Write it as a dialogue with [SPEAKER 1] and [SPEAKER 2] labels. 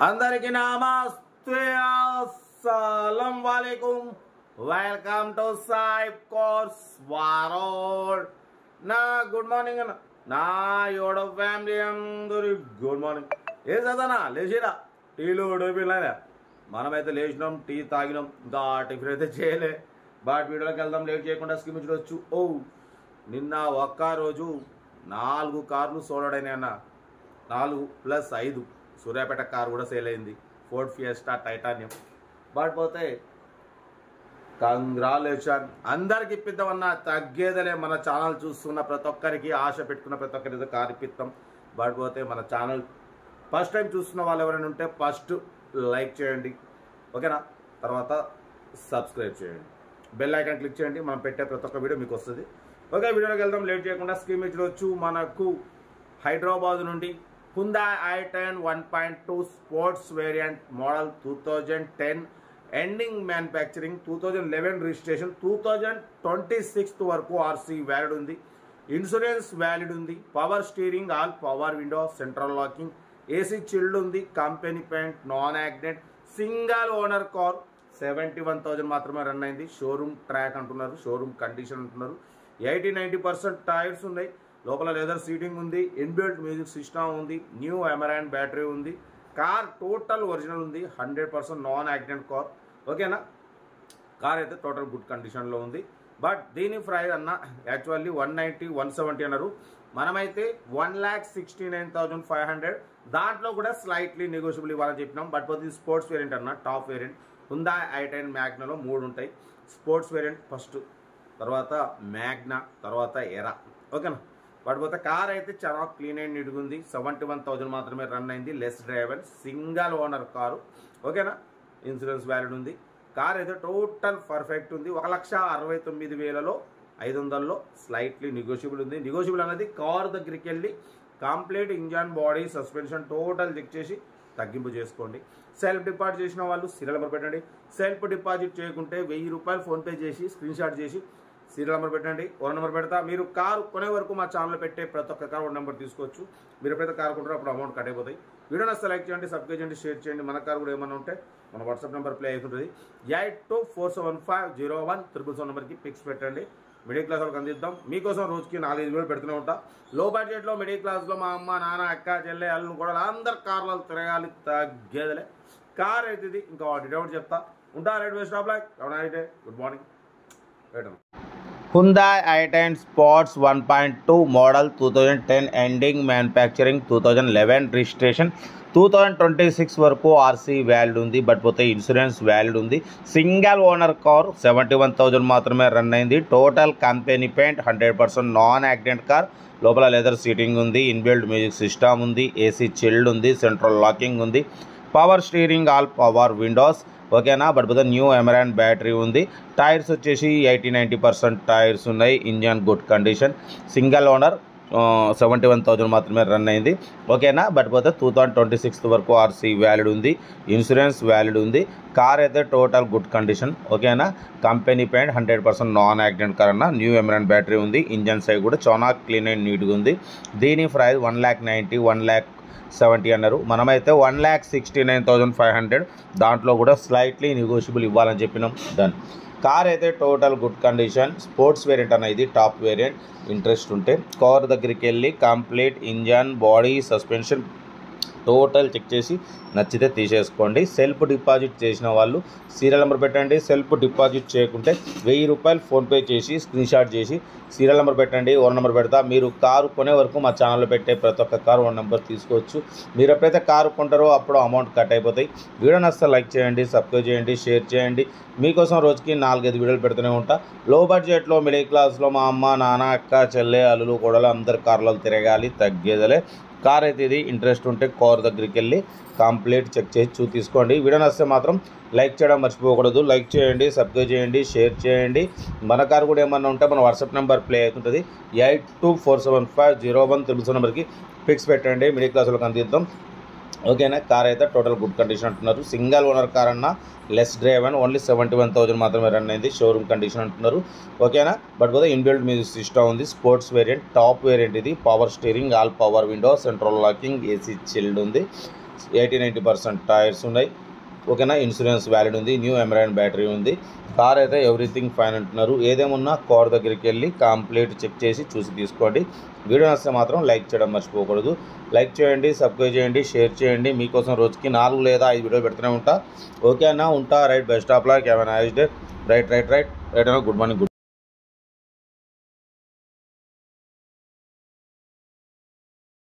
[SPEAKER 1] అందరికీ నమస్తే అస్సలం వాలేకుం వెల్కమ్ టు సాయిబ్ కోర్స్ వారోడ్ నా గుడ్ మార్నింగ్ అన్న నా యోడ ఫ్యామిలీ అందరూ గుడ్ మార్నింగ్ ఏం చదవనా లేచిరా టీలు డోబీలైనా మనమైతే లేచినాం టీ తాగినాం ఇంకా టిఫిన్ అయితే చేయలే బట్ వీడియోకి వెళ్దాం లేట్ చేయకుండా స్కీమ్ చూడవచ్చు ఓ నిన్న ఒక్క రోజు 4 కార్లు సోల్డ్ అయినాయి అన్న 4+5 సూర్యాపేట కార్ కూడా సేల్ అయింది ఫోర్డ్ ఫియస్టా టైటానియం బట్ పోతే కంగ్రాచులేషన్ అందరికి ఇప్పిద్దామన్నా తగ్గేదలే మన ఛానల్ చూస్తున్న ప్రతి ఒక్కరికి ఆశ పెట్టుకున్న ప్రతి ఒక్కరికి కార్ ఇప్పిస్తాం బట్ పోతే మన ఛానల్ ఫస్ట్ టైం చూస్తున్న వాళ్ళు ఎవరైనా ఉంటే ఫస్ట్ లైక్ చేయండి ఓకేనా తర్వాత సబ్స్క్రైబ్ చేయండి బెల్ ఐకాన్ క్లిక్ చేయండి మనం పెట్టే ప్రతి ఒక్క వీడియో మీకు వస్తుంది ఓకే వీడియోకి వెళ్దాం లేట్ చేయకుండా స్క్రీన్ మీద చూడొచ్చు మనకు హైదరాబాద్ నుండి Hyundai i10 1.2 sports variant model 2010 ending manufacturing 2011 registration 2026 వరకు ఆర్సీ వ్యాలిడ్ ఉంది ఇన్సూరెన్స్ వ్యాలిడ్ ఉంది power steering all power window central locking AC chilled ఉంది company paint non accident single owner car 71,000 మాత్రమే రన్ అయింది షోరూమ్ ట్రాక్ అంటున్నారు showroom condition అంటున్నారు 80-90% tyres ఉన్నాయి లోపల లెదర్ సీటింగ్ ఉంది ఇన్బిల్ట్ మ్యూజిక్ సిస్టమ్ ఉంది న్యూ అమెరాన్ బ్యాటరీ ఉంది కార్ టోటల్ ఒరిజినల్ ఉంది 100% నాన్ యాక్సిడెంట్ కార్ ఓకేనా కార్ అయితే టోటల్ గుడ్ కండిషన్లో ఉంది బట్ దీని ప్రైస్ అన్న యాక్చువల్లీ 190-170 అన్నారు మనమైతే 1,69,500 దాంట్లో కూడా స్లైట్లీ నెగోషియబుల్ ఇవ్వాలని చెప్పినాం బట్ పోతే స్పోర్ట్స్ వేరియంట్ అన్న టాప్ వేరియంట్ Hyundai i10 మ్యాగ్నాలో 3 ఉంటాయి స్పోర్ట్స్ వేరియంట్ ఫస్ట్ తర్వాత మ్యాగ్నా తర్వాత ఎరా ఓకేనా బట్ పోతే కార్ అయితే చాలా క్లీన్ అండ్ నీట్గా ఉంది 71,000 మాత్రమే రన్ అయింది less driver single owner car ఓకేనా ఇన్సూరెన్స్ వ్యాలిడ్ ఉంది కార్ అయితే టోటల్ పర్ఫెక్ట్ ఉంది 1,69,500లో స్లైట్లీ నెగోషియబుల్ ఉంది నెగోషియబుల్ అనేది కార్ దగ్గరికి వెళ్ళి complete engine body suspension total check చేసి తగ్గింపు చేసుకోండి సెల్ఫ్ డిపాజిట్ చేసిన వాళ్ళు సీరియల్ నెంబర్ పెట్టండి సెల్ఫ్ డిపాజిట్ చేయకుంటే 1,000 రూపాయలు ఫోన్పే చేసి స్క్రీన్ షాట్ చేసి సీరియల్ నెంబర్ పెట్టండి 1 నెంబర్ పెడతా మీరు కారు కొనే వరకు మా ఛానల్ పెట్టే ప్రతి ఒక్క కారు 1 నెంబర్ తీసుకోవచ్చు మీరు ఎప్పుడైతే కారు కొంటారో అప్పుడు అమౌంట్ కట్ అయిపోతాయి వీడియో నచ్చితే లైక్ చేయండి సబ్స్క్రైబ్ చేయండి షేర్ చేయండి మన కారు కూడా ఏమన్నా ఉంటే మన వాట్సాప్ నెంబర్ ప్లే అవుతుంటుంది 8247501777 నెంబర్కి పిక్స్ పెట్టండి మిడిల్ క్లాస్ వాళ్ళకి అందిద్దాం మీకోసం రోజుకి 4-5 వీడియోలు పెడుతూనే ఉంటా లో బడ్జెట్లో మిడిల్ క్లాస్లో మా అమ్మ నాన్న అక్క చెల్లె అల్లు కూడా అందరు కార్లలో తిరగాలి తగ్గేదలే కార్ అయితే ఇది ఇంకా డౌట్ చెప్తా ఉంటా రైట్ స్టాప్ లైక్ అయితే గుడ్ మార్నింగ్ పెట్టండి Hyundai i10 Sports 1.2 model 2010 ending manufacturing 2011 registration 2026 వరకు ఆర్సీ వ్యాలిడ్ ఉంది బట్ పోతే ఇన్సూరెన్స్ వ్యాలిడ్ ఉంది సింగల్ ఓనర్ కార్ 71,000 మాత్రమే రన్ అయింది total company paint 100% non accident car లోపల లెదర్ సీటింగ్ ఉంది ఇన్బిల్ట్ మ్యూజిక్ సిస్టమ్ ఉంది ఏసీ చిల్డ్ ఉంది సెంట్రల్ లాకింగ్ ఉంది power steering all power Windows ఓకేనా బట్ పోతే న్యూ అమెరాన్ బ్యాటరీ ఉంది టైర్స్ వచ్చేసి 80-90% టైర్స్ ఉన్నాయి engine good condition single owner 71,000 మాత్రమే రన్ అయింది ఓకేనా బట్ పోతే 2026 వరకు ఆర్సీ వ్యాలిడ్ ఉంది ఇన్సూరెన్స్ వ్యాలిడ్ ఉంది కార్ అయితే టోటల్ గుడ్ కండిషన్ ఓకేనా company paint 100% non accident car అన్న న్యూ అమెరాన్ బ్యాటరీ ఉంది ఇంజన్ సైడ్ కూడా చాలా క్లీన్ అండ్ నీట్గా ఉంది దీని ప్రైస్ 1,90,1,70 అన్నారు మనమైతే 1,69,500 దాంట్లో కూడా స్లైట్లీ నెగోషియబుల్ ఇవ్వాలని చెప్పినాం దాన్ని కార్ అయితే total good condition sports variant అన్న ఇది టాప్ వేరియంట్ ఇంట్రెస్ట్ ఉంటే కార్ దగ్గరికి వెళ్ళి complete engine body suspension total check చేసి నచ్చితే తీసేసుకోండి సెల్ఫ్ డిపాజిట్ చేసిన వాళ్ళు సీరియల్ నెంబర్ పెట్టండి సెల్ఫ్ డిపాజిట్ చేయకుంటే 1,000 రూపాయలు ఫోన్పే చేసి స్క్రీన్ షాట్ చేసి సీరియల్ నెంబర్ పెట్టండి 1 నెంబర్ పెడతా మీరు కారు కొనే వరకు మా ఛానల్లో పెట్టే ప్రతి ఒక్క కారు 1 నెంబర్ తీసుకోవచ్చు మీరు ఎప్పుడైతే కారు కొంటారో అప్పుడు అమౌంట్ కట్ అయిపోతాయి వీడియో నచ్చితే లైక్ చేయండి సబ్స్క్రైబ్ చేయండి షేర్ చేయండి మీకోసం రోజుకి 4-5 వీడియోలు పెడుతూనే ఉంటా లో బడ్జెట్లో మిడిల్ క్లాస్లో మా అమ్మ నాన్న అక్క చెల్లె అల్లులు కూడా అందరు కార్లలో తిరగాలి తగ్గేదలే కార్ అయితే ఇది ఇంట్రెస్ట్ ఉంటే కార్ దగ్గరికి వెళ్ళి కంప్లీట్ చెక్ చేసి తీసుకోండి వీడియో నచ్చితే మాత్రం లైక్ చేయడం మర్చిపోకూడదు లైక్ చేయండి సబ్స్క్రైబ్ చేయండి షేర్ చేయండి మన కార్ కూడా ఏమన్నా ఉంటే మన వాట్సాప్ నెంబర్ ప్లే అవుతుంటుంది 8247501777 నెంబర్కి పిక్స్ పెట్టండి మిడిల్ క్లాస్ వాళ్ళకి అందిద్దాం ఓకేనా కార్ అయితే టోటల్ గుడ్ కండిషన్ అంటున్నారు సింగల్ ఓనర్ కార్ అన్న లెస్ డ్రైవ్ అని ఓన్లీ 71,000 మాత్రమే రన్ అయింది షోరూమ్ కండిషన్ అంటున్నారు ఓకేనా బట్ పోతే ఇన్బిల్ట్ మ్యూజిక్ సిస్టమ్ ఉంది స్పోర్ట్స్ వేరియంట్ టాప్ వేరియంట్ ఇది power steering all power window central locking AC chilled ఉంది 80-90% టైర్స్ ఉన్నాయి. ఓకేనా, ఇన్సూరెన్స్ వ్యాలిడ్ ఉంది, న్యూ ఎమరాన్ బ్యాటరీ ఉంది. కార్ అయితే ఎవ్రీథింగ్ ఫైన్ అంటున్నారు. ఏదేమున్నా కార్ దగ్గరికి వెళ్ళి కంప్లీట్ చెక్ చేసి చూసి తీసుకోండి. వీడియో నచ్చితే మాత్రం లైక్ చేయడం మర్చిపోకూడదు. లైక్ చేయండి, సబ్స్క్రైబ్ చేయండి, షేర్ చేయండి. మీకోసం రోజుకి 4 లేదా 5 వీడియోలు పెడుతూనే ఉంటా. ఓకే అన్న, ఉంటా. Right, best of luck, have a nice day. Right అన్న, గుడ్ మార్నింగ్.